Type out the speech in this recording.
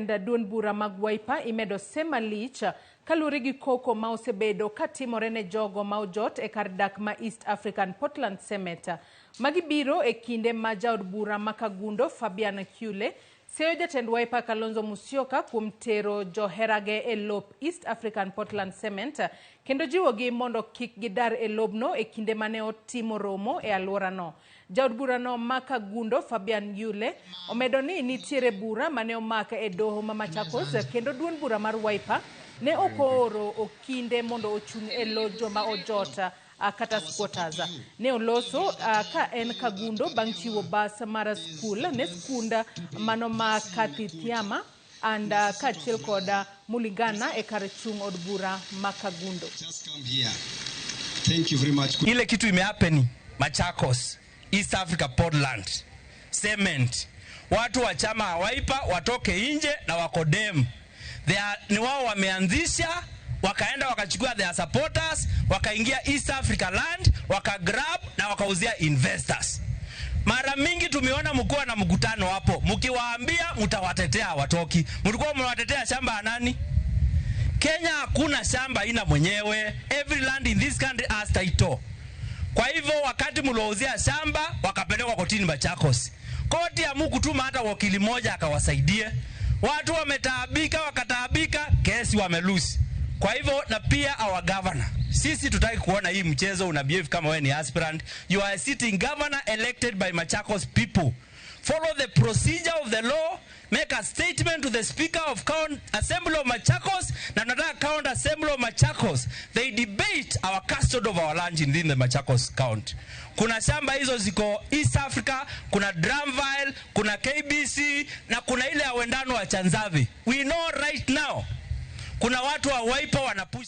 Duond bura mag Wiper imedo sema lich kalure gi koko ma osebedo katimore ne jogo ma ojot e kar dak ma East African Portland Cement. Magibiro e kinde ma jaod bura makagundo Fabian Kule seyo jatend Wiper Kalonzo Musyoka kuom tero joherage e lop East African Portland Cement kendo jiwogi mondo kik gidar e lobno e kinde mane otimo romo e alwora no. Jaod bura no makagundo Fabian Kule omedo ni nitiere bura mane omaka e doho ma Machakos kendo duond bura mar Wiper ne okoro okinde mondo ochung' e lo joma ojota kata squatters. Ne oloso ka en kagundo bang' chiwo bas mar skul ne skunda mano ma Katithiama and kachiel koda Mulingana e kar chung' od bura makagundo. Thank you very much. Ile kitu imehappen Machakos, East Africa Portland Cement. Watu wa chama Wiper watoke nje na wakodem. Ni wao wameanzisha, wakaenda wakachukua their supporters, wakaingia East Africa land, wakagrab na wakauzia investors. Mara mingi tumeona mkoa na mkutano hapo. Mkiwaambia mtawatetea watoki. Mlikuwa mnawatetea shamba nani? Kenya hakuna shamba ina mwenyewe. Every land in this country has title. Kwa hivyo wakati mlouzia shamba wakapelekwa kotini Machakos. Koti ya mkutuma hata wakili moja akawasaidie. Watu wametaabika, wakataabika, kesi wamelusi. Kwa hivyo na pia our governor. Sisi tutaki kuona hii mchezo unabehave kama wewe ni aspirant. You are a sitting governor elected by Machakos people. Follow the procedure of the law. Make a statement to the Speaker of Assembly of Machakos na nataka County Assembly of Machakos. They debate our custody of our land in the Machakos County. Kuna shamba hizo ziko East Africa, kuna Dramville, kuna KBC na kuna ile ya wendano wa Chanzavi. We know right now kuna watu wa Wiper wanapush